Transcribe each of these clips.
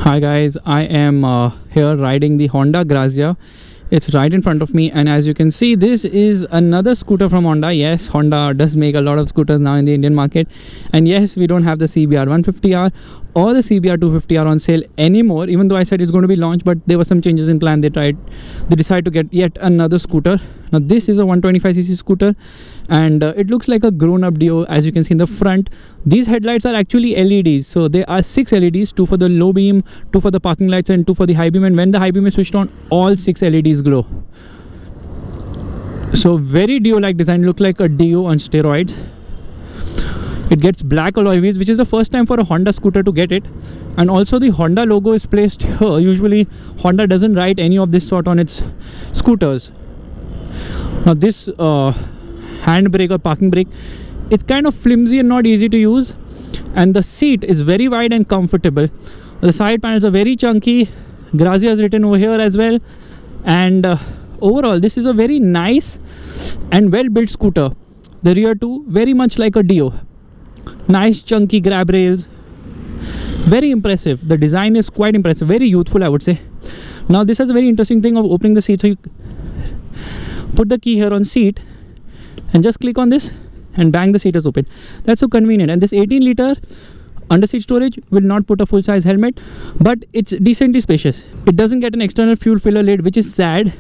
Hi guys, I am here riding the Honda Grazia. It's right in front of me, and as you can see, this is another scooter from Honda. Yes, Honda does make a lot of scooters now in the Indian market, and yes, we don't have the CBR 150R or the CBR 250R on sale anymore, even though I said it's going to be launched, but there were some changes in plan. They decided to get yet another scooter. Now this is a 125cc scooter, and it looks like a grown-up Dio. As you can see in the front, these headlights are actually LEDs, so there are 6 LEDs, 2 for the low beam, 2 for the parking lights, and 2 for the high beam. And when the high beam is switched on, all 6 LEDs glow. So very Dio-like design, look like a Dio on steroids. It gets black alloy wheels, which is the first time for a Honda scooter to get it. And also the Honda logo is placed here. Usually Honda doesn't write any of this sort on its scooters. Now this handbrake or parking brake, it's kind of flimsy and not easy to use, and the seat is very wide and comfortable. The side panels are very chunky. Grazia is written over here as well, and overall this is a very nice and well built scooter. The rear too, very much like a Dio. Nice chunky grab rails, very impressive. The design is quite impressive, very youthful, I would say. Now this has a very interesting thing of opening the seat. So you put the key here on seat and just click on this and bang, the seat is open. That's so convenient. And this 18-liter under seat storage will not put a full size helmet, but it's decently spacious. It doesn't get an external fuel filler lid, which is sad.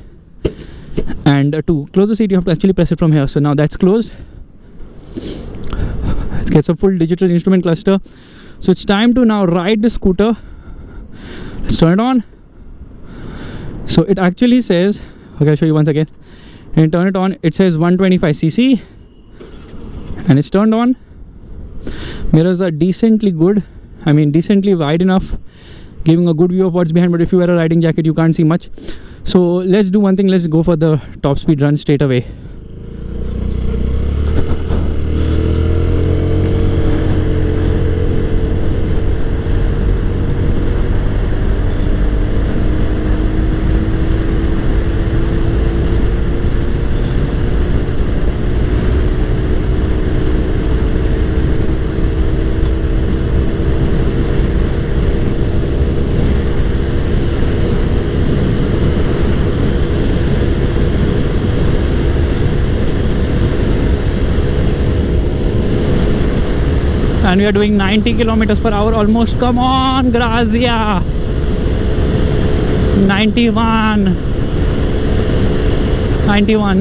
And to close the seat, you have to actually press it from here. So now that's closed. It gets a full digital instrument cluster. So it's time to now ride the scooter. Let's turn it on. So it actually says, okay, I'll show you once again. And turn it on, it says 125cc, and it's turned on. Mirrors are decently good, I mean decently wide enough, giving a good view of what's behind, but if you wear a riding jacket you can't see much. So let's do one thing, let's go for the top speed run straight away. And we are doing 90 kilometers per hour almost. Come on, Grazia. 91.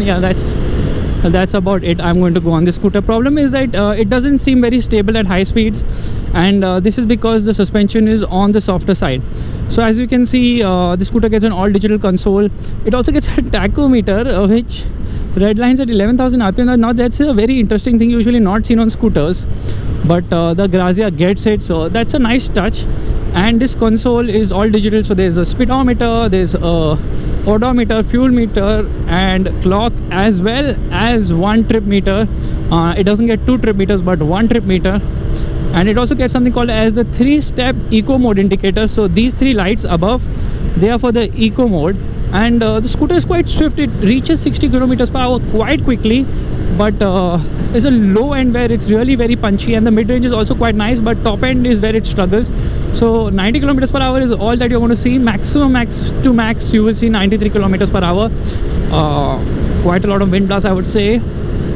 Yeah, that's about it. I'm going to go on this scooter. Problem is that it doesn't seem very stable at high speeds, and this is because the suspension is on the softer side. So as you can see, the scooter gets an all digital console. It also gets a tachometer, which red lines at 11,000 RPM. Now that's a very interesting thing, usually not seen on scooters, but the Grazia gets it, so that's a nice touch. And this console is all digital, so there's a speedometer, there's a odometer, fuel meter, and clock, as well as one trip meter. It doesn't get 2 trip meters, but 1 trip meter. And it also gets something called as the 3-step eco mode indicator. So these 3 lights above, they are for the eco mode. And the scooter is quite swift. It reaches 60 kilometers per hour quite quickly, but there's a low end where it's really very punchy, and the mid range is also quite nice, but top end is where it struggles. So 90 kilometers per hour is all that you're going to see. Maximum max to max you will see 93 kilometers per hour. Quite a lot of wind blast, I would say.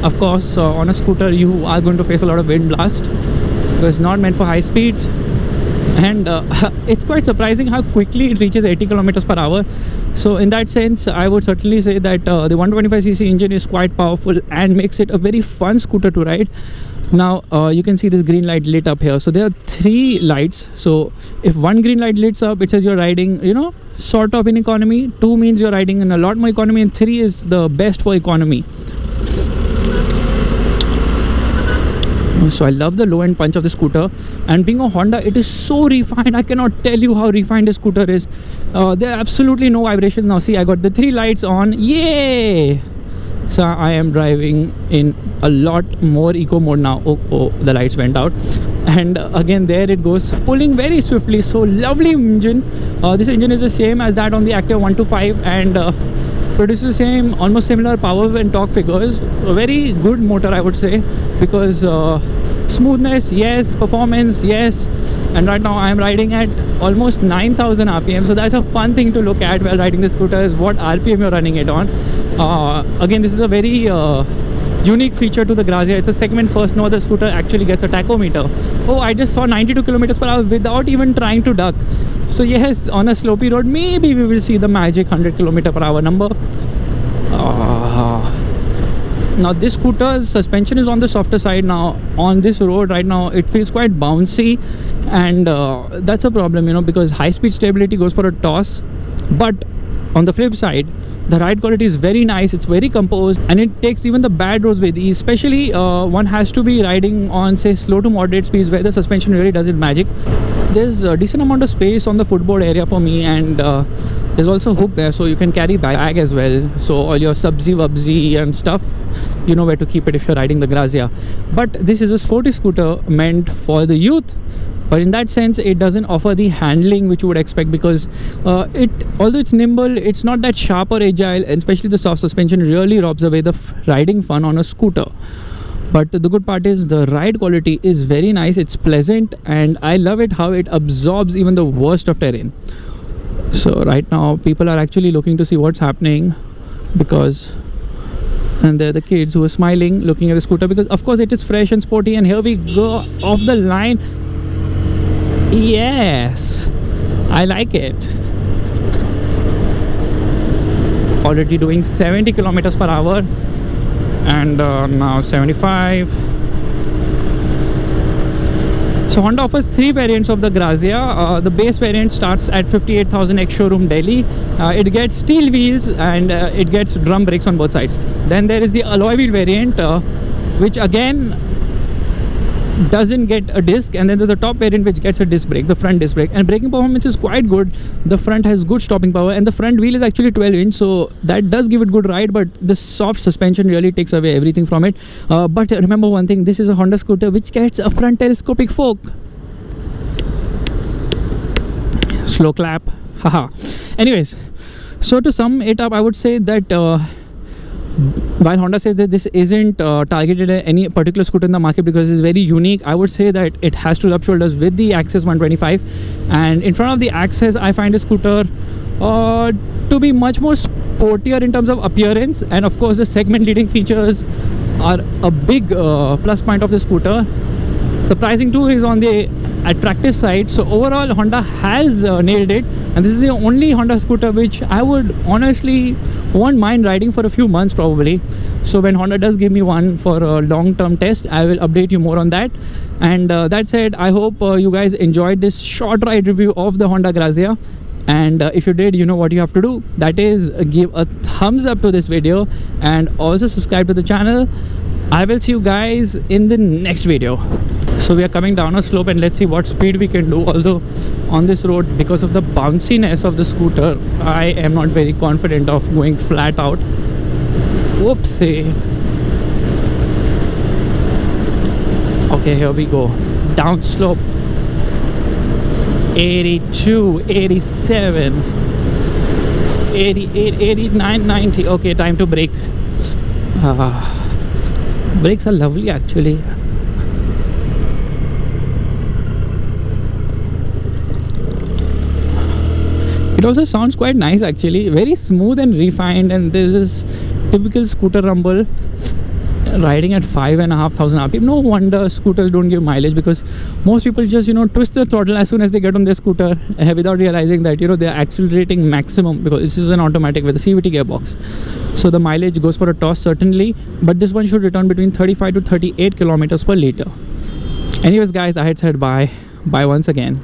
Of course, on a scooter you are going to face a lot of wind blast because it's not meant for high speeds. And it's quite surprising how quickly it reaches 80 kilometers per hour. So in that sense, I would certainly say that the 125cc engine is quite powerful and makes it a very fun scooter to ride. Now you can see this green light lit up here. So there are 3 lights. So if one green light lights up, it says you're riding, you know, sort of in economy. 2 means you're riding in a lot more economy, and 3 is the best for economy. So I love the low end punch of the scooter, and being a Honda, it is so refined. I cannot tell you how refined the scooter is. There are absolutely no vibrations. Now see, I got the 3 lights on. Yay! So I am driving in a lot more eco mode now. Oh, the lights went out, and again there it goes, pulling very swiftly. So lovely engine. This engine is the same as that on the Active 125, and produces the same, almost similar power and torque figures. A very good motor, I would say, because Smoothness, yes. Performance, yes. And right now I'm riding at almost 9,000 rpm, so that's a fun thing to look at while riding the scooter, is what rpm you're running it on. Again, this is a very unique feature to the Grazia. It's a segment first. No other scooter actually gets a tachometer. Oh, I just saw 92 kilometers per hour without even trying to duck. So yes, on a slopey road, maybe we will see the magic 100 kilometer per hour number. Now this scooter's suspension is on the softer side. Now on this road right now it feels quite bouncy, and that's a problem, you know, because high speed stability goes for a toss. But on the flip side, the ride quality is very nice, it's very composed, and it takes even the bad roads with ease. Especially one has to be riding on, say, slow to moderate speeds where the suspension really does its magic. There's a decent amount of space on the footboard area for me, and there's also a hook there, so you can carry bag as well. So all your subsy wubsy and stuff, you know where to keep it if you're riding the Grazia. But this is a sporty scooter meant for the youth. But in that sense, it doesn't offer the handling which you would expect, because although it's nimble, it's not that sharp or agile, and especially the soft suspension really robs away the riding fun on a scooter. But the good part is the ride quality is very nice, it's pleasant, and I love it how it absorbs even the worst of terrain. So right now people are actually looking to see what's happening, because, and they're the kids who are smiling looking at the scooter, because of course it is fresh and sporty. And here we go off the line. Yes, I like it. Already doing 70 kilometers per hour, and now 75. So Honda offers 3 variants of the Grazia. The base variant starts at 58,000 ex-showroom Delhi. It gets steel wheels, and it gets drum brakes on both sides. Then there is the alloy wheel variant, which again doesn't get a disc, and then there's a top variant which gets a disc brake, the front disc brake, and braking performance is quite good. The front has good stopping power, and the front wheel is actually 12-inch, so that does give it good ride. But the soft suspension really takes away everything from it. But remember one thing, this is a Honda scooter which gets a front telescopic fork. Slow clap, haha. Anyways, so to sum it up, I would say that while Honda says that this isn't targeted at any particular scooter in the market because it's very unique, I would say that it has to rub shoulders with the Access 125. And in front of the Access, I find a scooter to be much more sportier in terms of appearance, and of course the segment leading features are a big plus point of the scooter. The pricing too is on the attractive side. So overall Honda has nailed it, and this is the only Honda scooter which I would honestly won't mind riding for a few months probably. So when Honda does give me one for a long-term test, I will update you more on that. And that said, I hope you guys enjoyed this short ride review of the Honda Grazia. And if you did, you know what you have to do. That is give a thumbs up to this video, and also subscribe to the channel. I will see you guys in the next video. So we are coming down a slope, and let's see what speed we can do. Although on this road, because of the bounciness of the scooter, I am not very confident of going flat out. Whoopsie. Okay, here we go. Down slope. 82, 87, 88, 89, 90. Okay, time to brake. Brakes are lovely actually. It also sounds quite nice actually, very smooth and refined, and this is typical scooter rumble riding at 5,500 rpm. No wonder scooters don't give mileage, because most people just, you know, twist the throttle as soon as they get on their scooter without realizing that, you know, they're accelerating maximum, because this is an automatic with a CVT gearbox. So the mileage goes for a toss certainly, but this one should return between 35 to 38 kilometers per liter. Anyways guys, I had said bye once again.